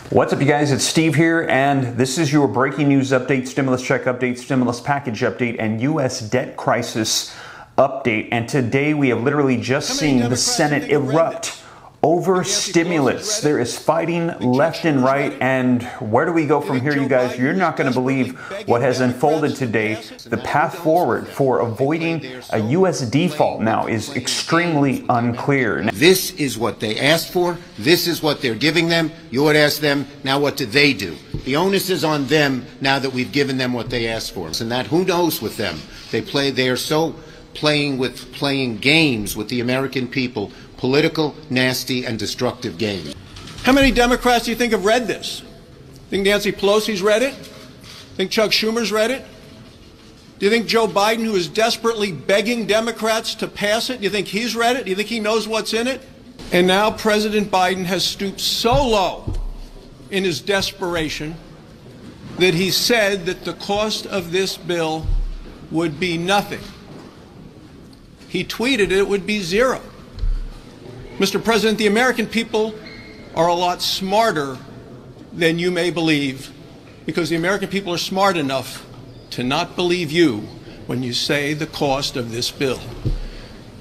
What's up, you guys? It's Steve here, and this is your breaking news update, stimulus check update, stimulus package update, and U.S. debt crisis update. And today we have literally just seen the Senate erupt over stimulus. There is fighting left and right, and where do we go from here, you guys? You're not going to believe what has unfolded today. The path forward for avoiding a U.S. default now is extremely unclear. This is what they asked for. This is what they're giving them. You would ask them, now what do they do? The onus is on them now that we've given them what they asked for. And that, who knows with them? They are so playing games with the American people, political, nasty, and destructive games. How many Democrats do you think have read this? Think Nancy Pelosi's read it? Think Chuck Schumer's read it? Do you think Joe Biden, who is desperately begging Democrats to pass it, do you think he's read it? Do you think he knows what's in it? And now President Biden has stooped so low in his desperation that he said that the cost of this bill would be nothing. He tweeted it would be zero. Mr. President, the American people are a lot smarter than you may believe, because the American people are smart enough to not believe you when you say the cost of this bill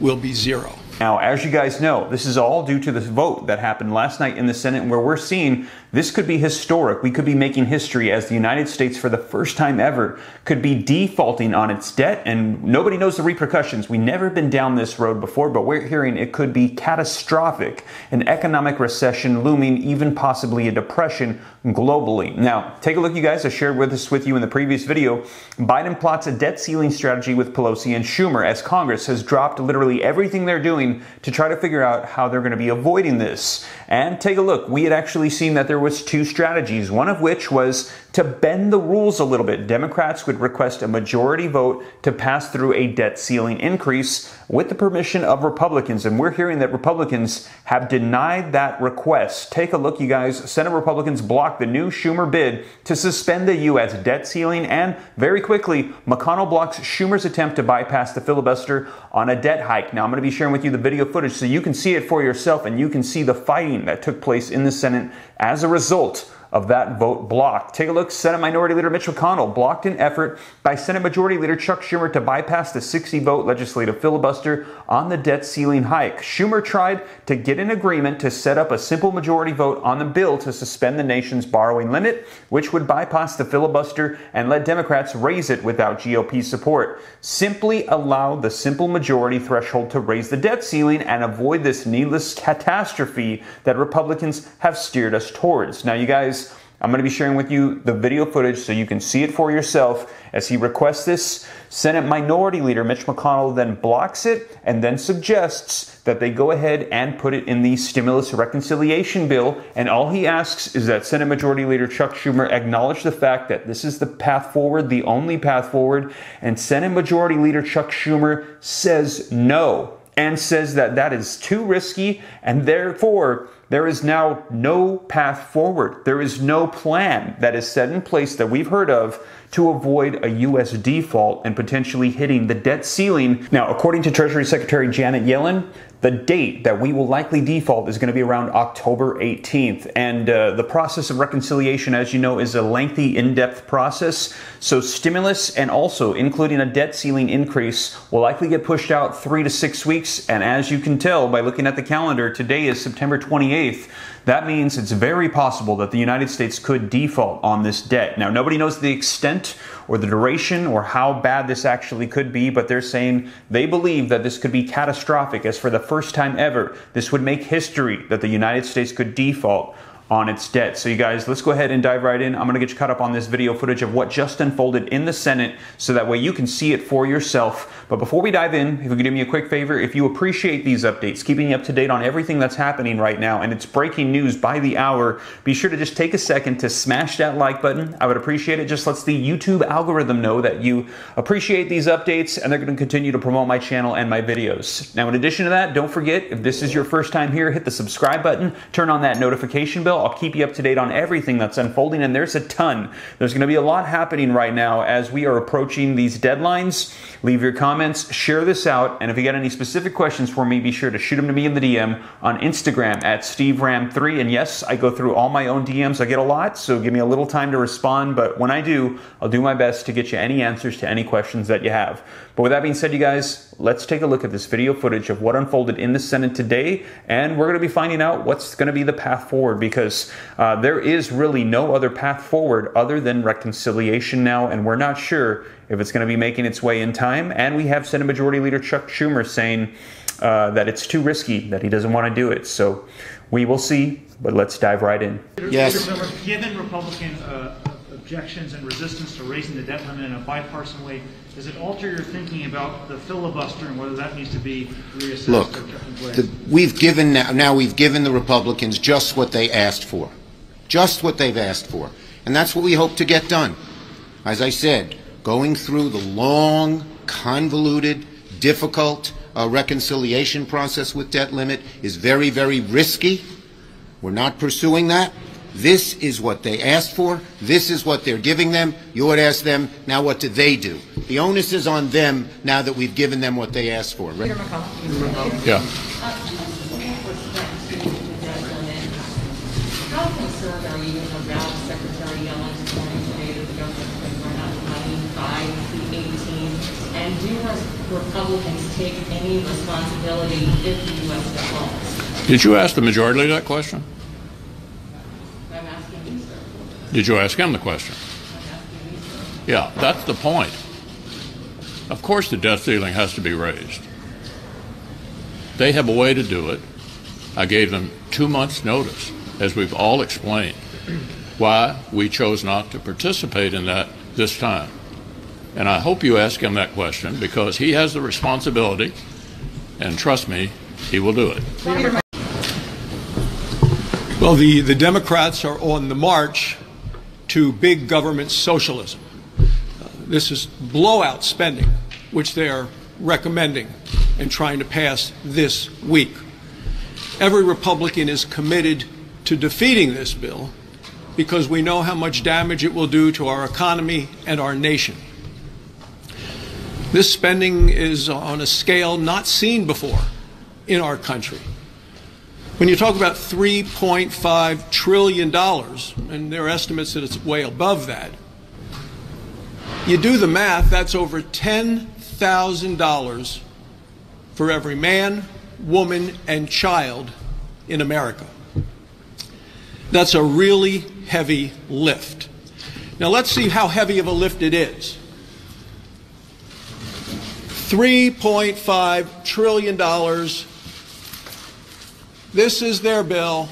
will be zero. Now, as you guys know, this is all due to this vote that happened last night in the Senate, where we're seeing this could be historic. We could be making history as the United States, for the first time ever, could be defaulting on its debt, and nobody knows the repercussions. We've never been down this road before, but we're hearing it could be catastrophic, an economic recession looming, even possibly a depression globally. Now, take a look, you guys. I shared this with you in the previous video. Biden plots a debt ceiling strategy with Pelosi and Schumer, as Congress has dropped literally everything they're doing to try to figure out how they're going to be avoiding this. And take a look. We had actually seen that there was two strategies, one of which was to bend the rules a little bit. Democrats would request a majority vote to pass through a debt ceiling increase with the permission of Republicans. And we're hearing that Republicans have denied that request. Take a look, you guys. Senate Republicans blocked the new Schumer bid to suspend the U.S. debt ceiling. And very quickly, McConnell blocks Schumer's attempt to bypass the filibuster on a debt hike. Now, I'm going to be sharing with you the video footage so you can see it for yourself, and you can see the fighting that took place in the Senate as a result of that vote blocked. Take a look. Senate Minority Leader Mitch McConnell blocked an effort by Senate Majority Leader Chuck Schumer to bypass the 60-vote legislative filibuster on the debt ceiling hike. Schumer tried to get an agreement to set up a simple majority vote on the bill to suspend the nation's borrowing limit, which would bypass the filibuster and let Democrats raise it without GOP support. Simply allow the simple majority threshold to raise the debt ceiling and avoid this needless catastrophe that Republicans have steered us towards. Now, you guys, I'm going to be sharing with you the video footage so you can see it for yourself as he requests this. Senate Minority Leader Mitch McConnell then blocks it and then suggests that they go ahead and put it in the stimulus reconciliation bill. And all he asks is that Senate Majority Leader Chuck Schumer acknowledge the fact that this is the path forward, the only path forward. And Senate Majority Leader Chuck Schumer says no, and says that that is too risky, and therefore there is now no path forward. There is no plan that is set in place that we've heard of to avoid a U.S. default and potentially hitting the debt ceiling. Now, according to Treasury Secretary Janet Yellen, the date that we will likely default is going to be around October 18th. And the process of reconciliation, as you know, is a lengthy, in-depth process. So stimulus and also including a debt ceiling increase will likely get pushed out 3 to 6 weeks. And as you can tell by looking at the calendar, today is September 28th. That means it's very possible that the United States could default on this debt. Now, nobody knows the extent or the duration or how bad this actually could be, but they're saying they believe that this could be catastrophic, as for the first time ever, this would make history that the United States could default on its debt. So you guys, let's go ahead and dive right in. I'm going to get you caught up on this video footage of what just unfolded in the Senate so that way you can see it for yourself. But before we dive in, if you could do me a quick favor, if you appreciate these updates, keeping you up to date on everything that's happening right now, and it's breaking news by the hour, be sure to just take a second to smash that like button. I would appreciate it. Just lets the YouTube algorithm know that you appreciate these updates, and they're going to continue to promote my channel and my videos. Now, in addition to that, don't forget, if this is your first time here, hit the subscribe button, turn on that notification bell. well. I'll keep you up to date on everything that's unfolding, and there's a ton. There's going to be a lot happening right now as we are approaching these deadlines. Leave your comments, share this out, and if you got any specific questions for me, be sure to shoot them to me in the DM on Instagram at SteveRam3. And yes, I go through all my own DMs. I get a lot, so give me a little time to respond, but when I do, I'll do my best to get you any answers to any questions that you have. But with that being said, you guys, let's take a look at this video footage of what unfolded in the Senate today, and we're going to be finding out what's going to be the path forward, because there is really no other path forward other than reconciliation now, and we're not sure if it's going to be making its way in time. And we have Senate Majority Leader Chuck Schumer saying that it's too risky, that he doesn't want to do it. So we will see, but let's dive right in. Yes. Given Republican objections and resistance to raising the debt limit in a bipartisan way, does it alter your thinking about the filibuster and whether that needs to be reassessed? Look, we've given the Republicans just what they asked for. Just what they've asked for. And that's what we hope to get done. As I said, going through the long, convoluted, difficult reconciliation process with debt limit is very, very risky. We're not pursuing that. This is what they asked for. This is what they're giving them. You would ask them, now what do they do? The onus is on them now that we've given them what they asked for. Right? Yeah. How concerned are you about Secretary Yellen's point today that the government can run out of money by the 18th? And do Republicans take any responsibility if the U.S. defaults? Did you ask the majority leader that question? I'm asking you, sir. Did you ask him the question? I'm asking you, sir. Yeah, that's the point. Of course the debt ceiling has to be raised. They have a way to do it. I gave them 2 months' notice, as we've all explained, why we chose not to participate in that this time. And I hope you ask him that question, because he has the responsibility, and trust me, he will do it. Well, the Democrats are on the march to big government socialism. This is blowout spending, which they are recommending and trying to pass this week. Every Republican is committed to defeating this bill because we know how much damage it will do to our economy and our nation. This spending is on a scale not seen before in our country. When you talk about $3.5 trillion, and there are estimates that it's way above that, you do the math, that's over $10,000 for every man, woman, and child in America. That's a really heavy lift. Now let's see how heavy of a lift it is. $3.5 trillion. This is their bill.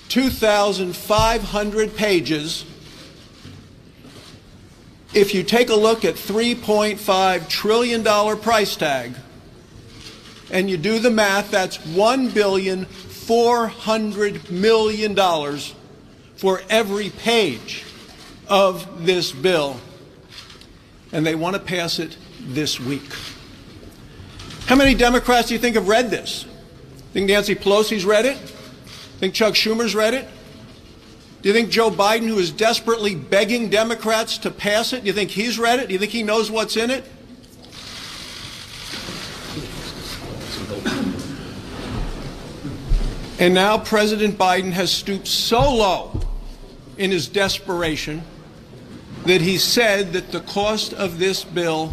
2,500 pages. If you take a look at $3.5 trillion price tag, and you do the math, that's $1.4 billion for every page of this bill. And they want to pass it this week. How many Democrats do you think have read this? Think Nancy Pelosi's read it? Think Chuck Schumer's read it? Do you think Joe Biden, who is desperately begging Democrats to pass it, do you think he's read it? Do you think he knows what's in it? And now President Biden has stooped so low in his desperation that he said that the cost of this bill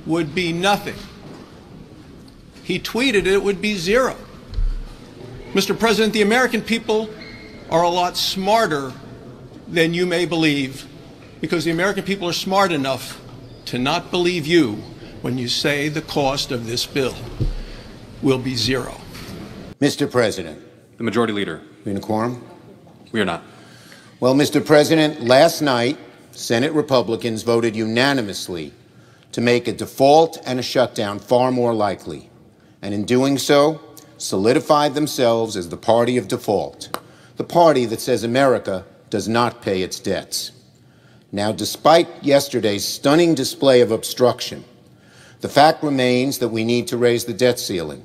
would be nothing. He tweeted it would be zero. Mr. President, the American people are a lot smarter than you may believe, because the American people are smart enough to not believe you when you say the cost of this bill will be zero. Mr. President. The Majority Leader. We in a quorum? We are not. Well, Mr. President, last night, Senate Republicans voted unanimously to make a default and a shutdown far more likely, and in doing so, solidified themselves as the party of default, the party that says America does not pay its debts. Now, despite yesterday's stunning display of obstruction, the fact remains that we need to raise the debt ceiling.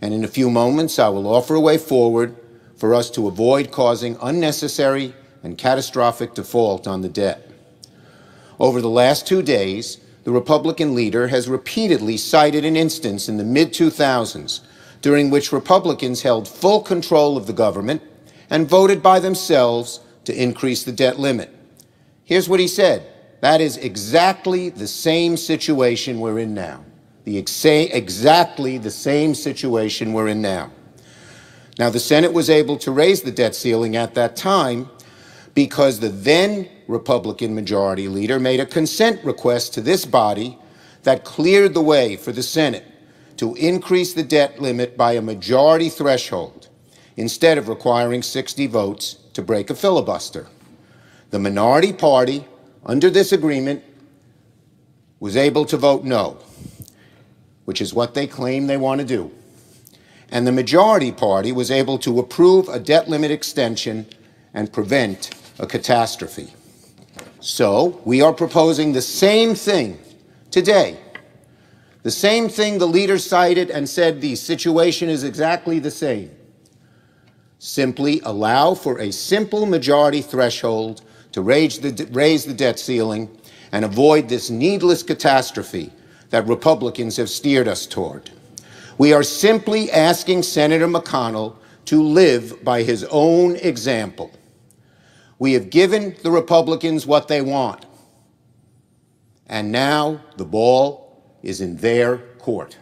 And in a few moments, I will offer a way forward for us to avoid causing unnecessary and catastrophic default on the debt. Over the last 2 days, the Republican leader has repeatedly cited an instance in the mid-2000s during which Republicans held full control of the government and voted by themselves to increase the debt limit. Here's what he said. That is exactly the same situation we're in now. Exactly the same situation we're in now. Now, the Senate was able to raise the debt ceiling at that time because the then Republican Majority Leader made a consent request to this body that cleared the way for the Senate to increase the debt limit by a majority threshold instead of requiring 60 votes to break a filibuster. The minority party, under this agreement, was able to vote no, which is what they claim they want to do. And the majority party was able to approve a debt limit extension and prevent a catastrophe. So we are proposing the same thing today. The same thing the leader cited and said the situation is exactly the same. Simply allow for a simple majority threshold to raise the debt ceiling and avoid this needless catastrophe that Republicans have steered us toward. We are simply asking Senator McConnell to live by his own example. We have given the Republicans what they want, and now the ball is in their court.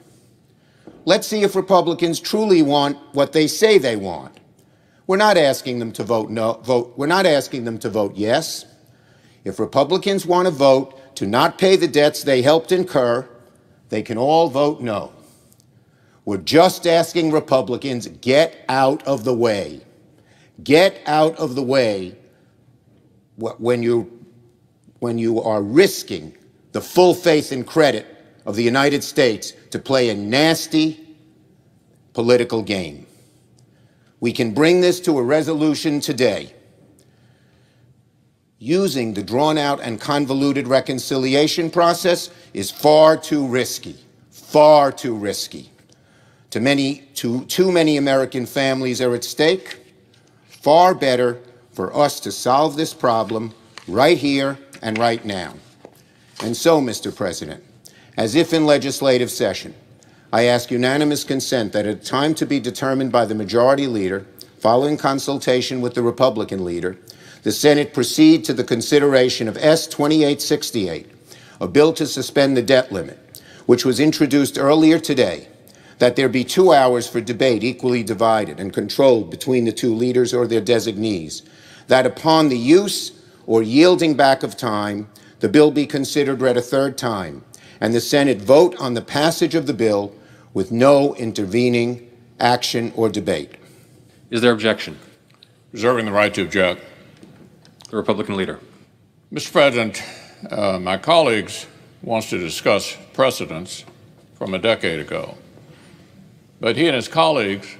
Let's see if Republicans truly want what they say they want. We're not asking them to we're not asking them to vote yes. If Republicans want to vote to not pay the debts they helped incur, they can all vote no. We're just asking Republicans, get out of the way. Get out of the way when you are risking the full faith and credit of the United States to play a nasty political game. We can bring this to a resolution today. Using the drawn-out and convoluted reconciliation process is far too risky, far too risky. Too many American families are at stake. Far better for us to solve this problem right here and right now. And so, Mr. President, as if in legislative session, I ask unanimous consent that at a time to be determined by the Majority Leader, following consultation with the Republican leader, the Senate proceed to the consideration of S. 2868, a bill to suspend the debt limit, which was introduced earlier today, that there be 2 hours for debate equally divided and controlled between the two leaders or their designees, that upon the use or yielding back of time, the bill be considered read a third time, and the Senate vote on the passage of the bill with no intervening action or debate. Is there objection? Reserving the right to object. The Republican leader. Mr. President, my colleagues wants to discuss precedents from a decade ago. But he and his colleagues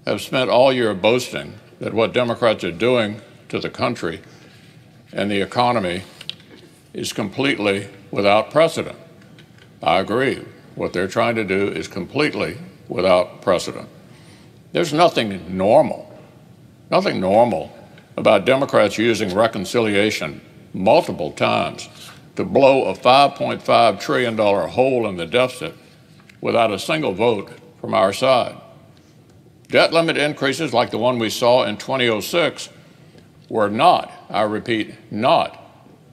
have spent all year boasting that what Democrats are doing to the country and the economy is completely without precedent. I agree. What they're trying to do is completely without precedent. There's nothing normal about Democrats using reconciliation multiple times to blow a $5.5 trillion hole in the deficit without a single vote from our side. Debt limit increases like the one we saw in 2006 were not, I repeat, not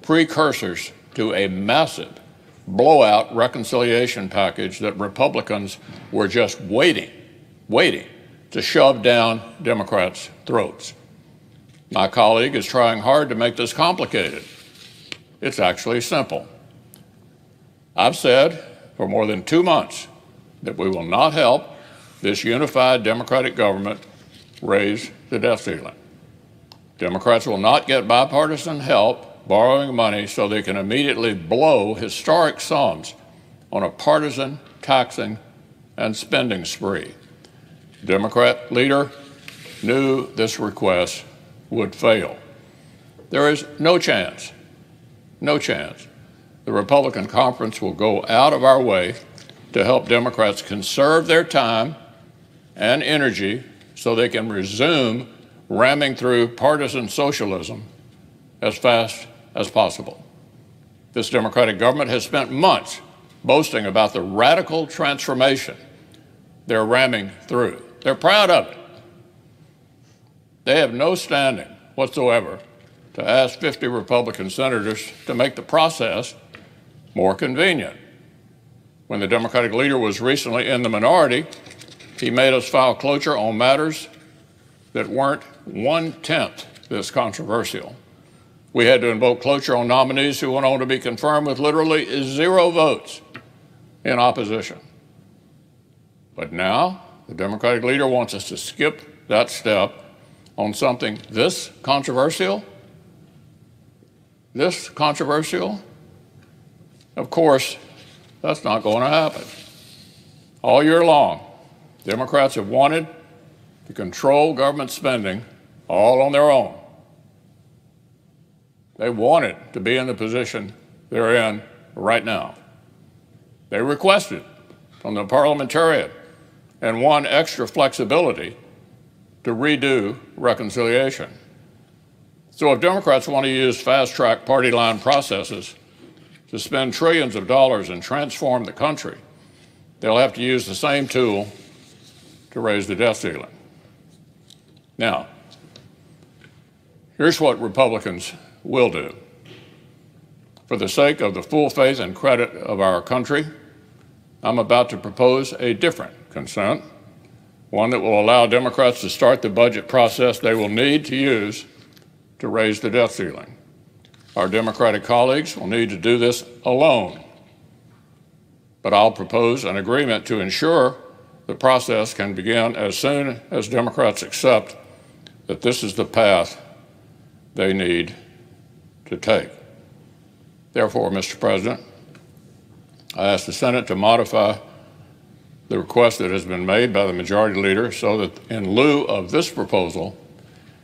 precursors to a massive blowout reconciliation package that Republicans were just waiting to shove down Democrats' throats. My colleague is trying hard to make this complicated. It's actually simple. I've said for more than 2 months that we will not help this unified Democratic government raise the debt ceiling. Democrats will not get bipartisan help borrowing money so they can immediately blow historic sums on a partisan taxing and spending spree. The Democrat leader knew this request would fail. There is no chance the Republican conference will go out of our way to help Democrats conserve their time and energy so they can resume ramming through partisan socialism as fast as possible. This Democratic government has spent months boasting about the radical transformation they're ramming through. They're proud of it. They have no standing whatsoever to ask 50 Republican senators to make the process more convenient. When the Democratic leader was recently in the minority, he made us file cloture on matters that weren't 1/10 this controversial. We had to invoke cloture on nominees who went on to be confirmed with literally 0 votes in opposition. But now the Democratic leader wants us to skip that step on something this controversial? This controversial? Of course, that's not going to happen. All year long, Democrats have wanted to control government spending all on their own. They wanted to be in the position they're in right now. They requested from the parliamentarian and won extra flexibility to redo reconciliation. So if Democrats want to use fast-track party line processes to spend trillions of dollars and transform the country, they'll have to use the same tool to raise the debt ceiling. Now, here's what Republicans will do. For the sake of the full faith and credit of our country, I'm about to propose a different consent, one that will allow Democrats to start the budget process they will need to use to raise the debt ceiling. Our Democratic colleagues will need to do this alone, but I'll propose an agreement to ensure the process can begin as soon as Democrats accept that this is the path they need to take. Therefore, Mr. President, I ask the Senate to modify the request that has been made by the Majority Leader so that in lieu of this proposal,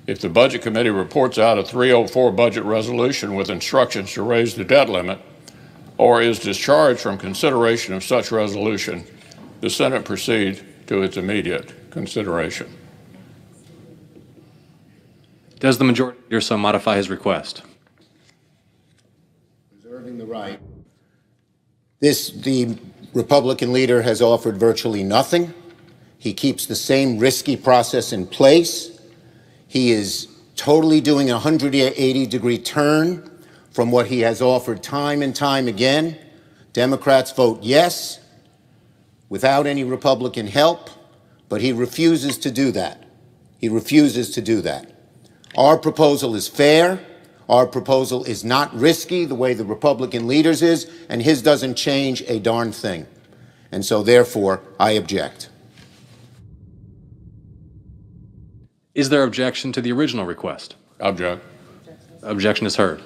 if the Budget Committee reports out a 304 budget resolution with instructions to raise the debt limit or is discharged from consideration of such resolution, the Senate proceed to its immediate consideration. Does the Majority Leader so modify his request? Reserving the right. The Republican leader has offered virtually nothing. He keeps the same risky process in place. He is totally doing a 180-degree turn from what he has offered time and time again. Democrats vote yes without any Republican help, but he refuses to do that. He refuses to do that. Our proposal is fair. Our proposal is not risky the way the Republican leaders is, and his doesn't change a darn thing. And so, therefore, I object. Is there objection to the original request? Object. Objection is heard.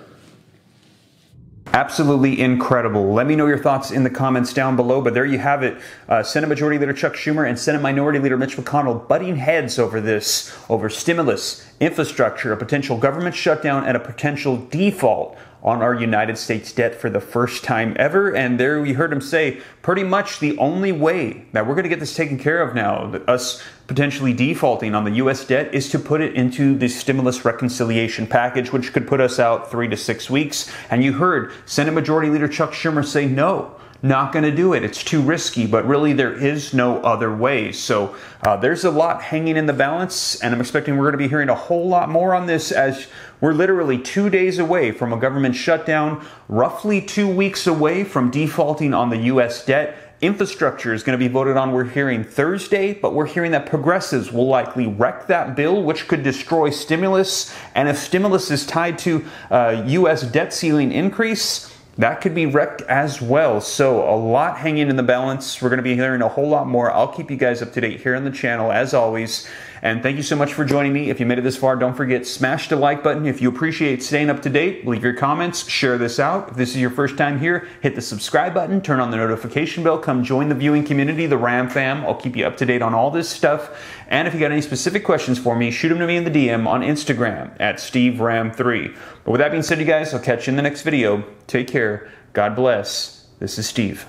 Absolutely incredible. Let me know your thoughts in the comments down below. But there you have it. Senate Majority Leader Chuck Schumer and Senate Minority Leader Mitch McConnell butting heads over this, over stimulus, infrastructure, a potential government shutdown, and a potential default on our United States debt for the first time ever. And there we heard him say pretty much the only way that we're going to get this taken care of now, us potentially defaulting on the U.S. debt, is to put it into the stimulus reconciliation package, which could put us out 3 to 6 weeks. And you heard Senate Majority Leader Chuck Schumer say no. Not going to do it. It's too risky, but really there is no other way. So there's a lot hanging in the balance, and I'm expecting we're going to be hearing a whole lot more on this as we're literally 2 days away from a government shutdown, roughly 2 weeks away from defaulting on the U.S. debt. Infrastructure is going to be voted on, we're hearing Thursday, but we're hearing that progressives will likely wreck that bill, which could destroy stimulus. And if stimulus is tied to U.S. debt ceiling increase, that could be wrecked as well. So a lot hanging in the balance. We're going to be hearing a whole lot more. I'll keep you guys up to date here on the channel as always. And thank you so much for joining me. If you made it this far, don't forget, smash the like button. If you appreciate staying up to date, leave your comments, share this out. If this is your first time here, hit the subscribe button, turn on the notification bell, come join the viewing community, the Ram fam. I'll keep you up to date on all this stuff. And if you got any specific questions for me, shoot them to me in the DM on Instagram at SteveRam3. But with that being said, you guys, I'll catch you in the next video. Take care. God bless. This is Steve.